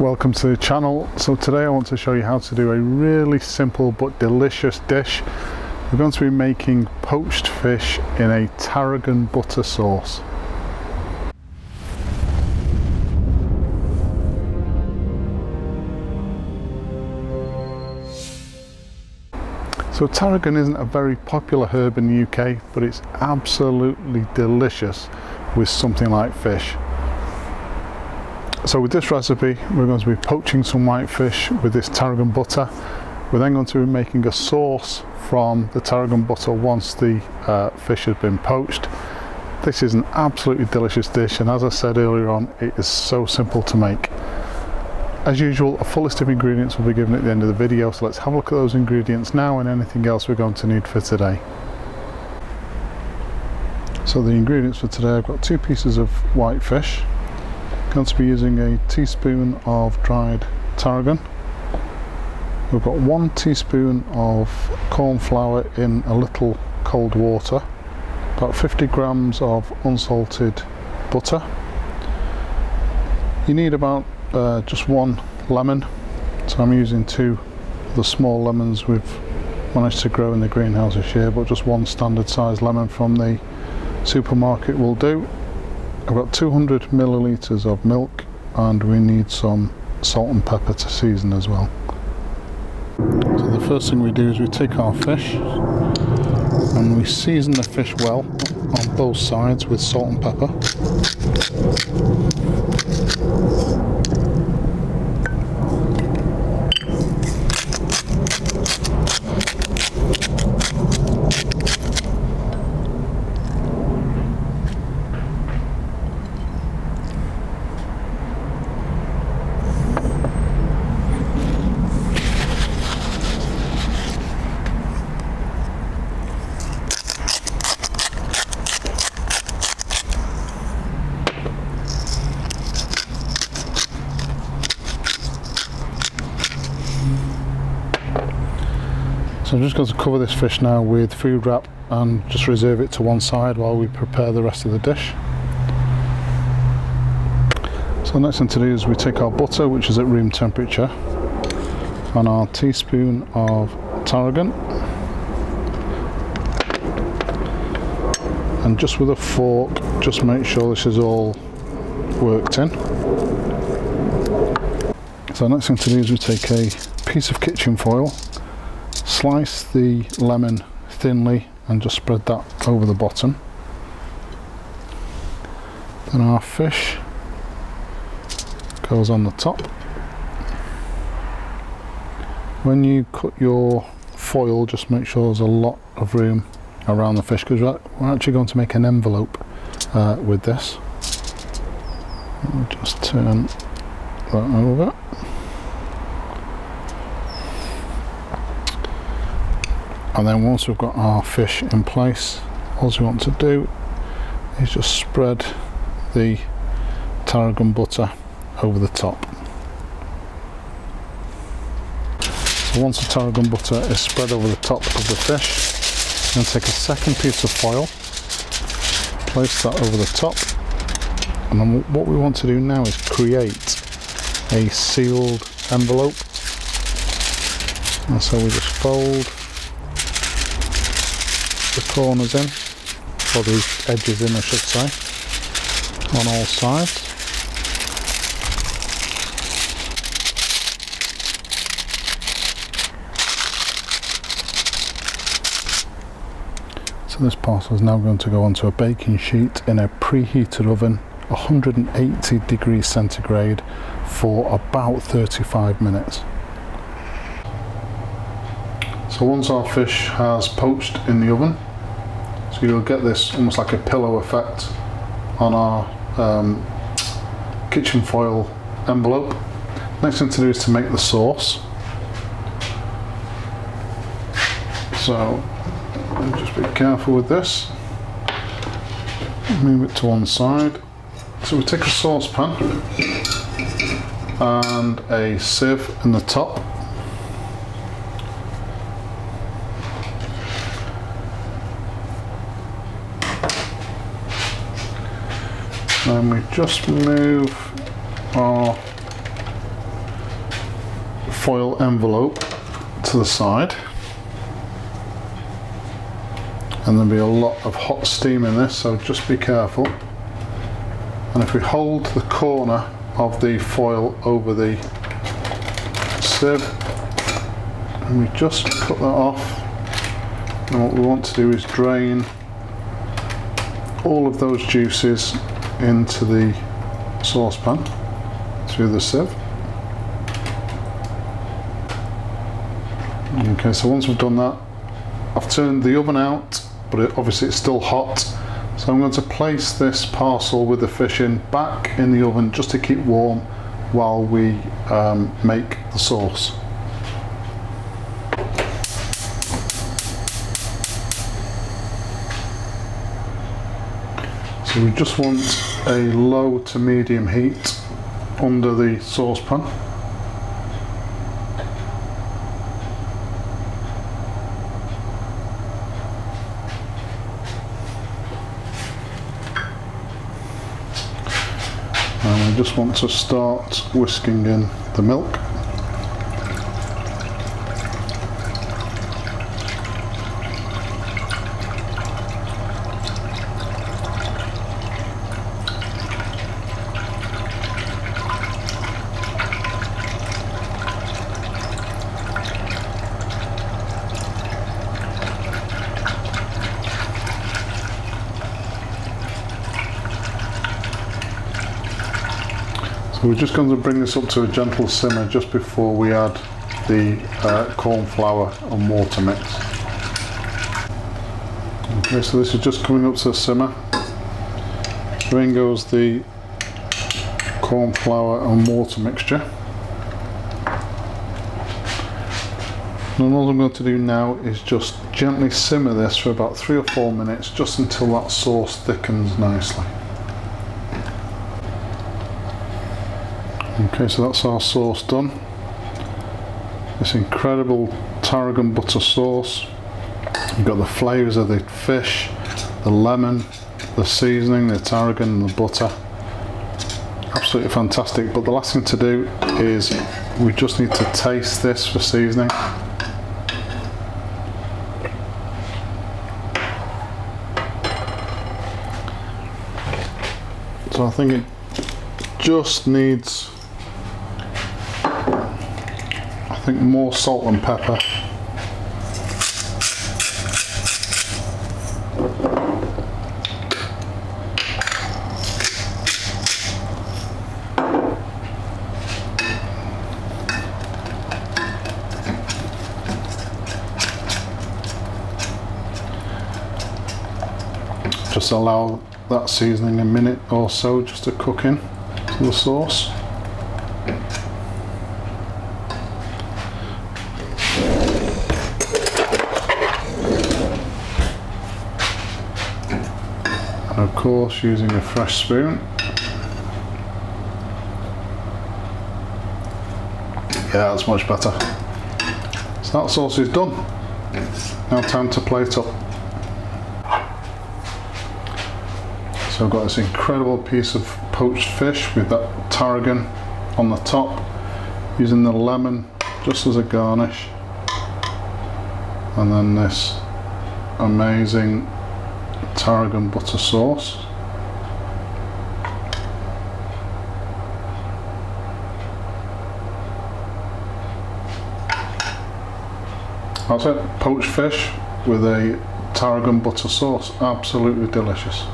Welcome to the channel. So today I want to show you how to do a really simple but delicious dish. We're going to be making poached fish in a tarragon butter sauce. So tarragon isn't a very popular herb in the UK, but it's absolutely delicious with something like fish. So with this recipe, we're going to be poaching some whitefish with this tarragon butter. We're then going to be making a sauce from the tarragon butter once the fish has been poached. This is an absolutely delicious dish, and as I said earlier on, it is so simple to make. As usual, a full list of ingredients will be given at the end of the video, so let's have a look at those ingredients now and anything else we're going to need for today. So the ingredients for today, I've got 2 pieces of whitefish. I'm going to be using a teaspoon of dried tarragon. We've got 1 teaspoon of corn flour in a little cold water, about 50 grams of unsalted butter. You need about just 1 lemon, so I'm using 2 of the small lemons we've managed to grow in the greenhouse this year, but just 1 standard size lemon from the supermarket will do. I've got 200 millilitres of milk, and we need some salt and pepper to season as well. So the first thing we do is we take our fish and we season the fish well on both sides with salt and pepper. So I'm just going to cover this fish now with food wrap and just reserve it to one side while we prepare the rest of the dish. So the next thing to do is we take our butter, which is at room temperature, and our teaspoon of tarragon, and just with a fork just make sure this is all worked in. So the next thing to do is we take a piece of kitchen foil, slice the lemon thinly and just spread that over the bottom. Then our fish goes on the top. When you cut your foil, just make sure there's a lot of room around the fish, because we're actually going to make an envelope with this. We'll just turn that over. And then once we've got our fish in place, all we want to do is just spread the tarragon butter over the top. So once the tarragon butter is spread over the top of the fish, I'm going to take a second piece of foil, place that over the top, and then what we want to do now is create a sealed envelope. And so we just fold the corners in, or the edges in I should say, on all sides. So this parcel is now going to go onto a baking sheet in a preheated oven, 180 degrees centigrade, for about 35 minutes. So once our fish has poached in the oven, so you'll get this almost like a pillow effect on our kitchen foil envelope. Next thing to do is to make the sauce. So just be careful with this. Move it to one side. So we take a saucepan and a sieve in the top. Then we just move our foil envelope to the side, and there'll be a lot of hot steam in this, so just be careful. And if we hold the corner of the foil over the sieve and we just cut that off, and what we want to do is drain all of those juices into the saucepan through the sieve. Okay, so once we've done that, I've turned the oven out, but obviously it's still hot. So I'm going to place this parcel with the fish in back in the oven just to keep warm while we make the sauce. So we just want a low to medium heat under the saucepan. And we just want to start whisking in the milk. So we're just going to bring this up to a gentle simmer just before we add the corn flour and water mix. Okay, so this is just coming up to a simmer. So in goes the corn flour and water mixture. And all I'm going to do now is just gently simmer this for about 3 or 4 minutes, just until that sauce thickens nicely. Okay, so that's our sauce done. This incredible tarragon butter sauce. You've got the flavours of the fish, the lemon, the seasoning, the tarragon and the butter. Absolutely fantastic, but the last thing to do is we just need to taste this for seasoning. So I think it just needs, I think, more salt and pepper. Just allow that seasoning a minute or so just to cook in to the sauce. And of course, using a fresh spoon. Yeah, that's much better. So that sauce is done. Now time to plate up. So I've got this incredible piece of poached fish with that tarragon on the top, using the lemon just as a garnish, and then this amazing tarragon butter sauce. That's it, poached fish with a tarragon butter sauce, absolutely delicious.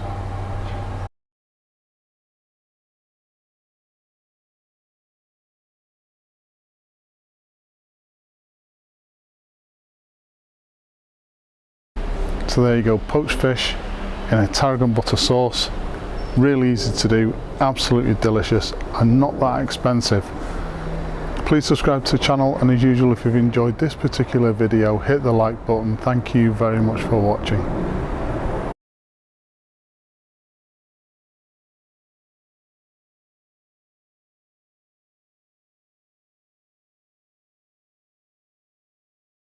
So there you go, poached fish in a tarragon butter sauce. Really easy to do, absolutely delicious, and not that expensive. Please subscribe to the channel, and as usual, if you've enjoyed this particular video, hit the like button. Thank you very much for watching.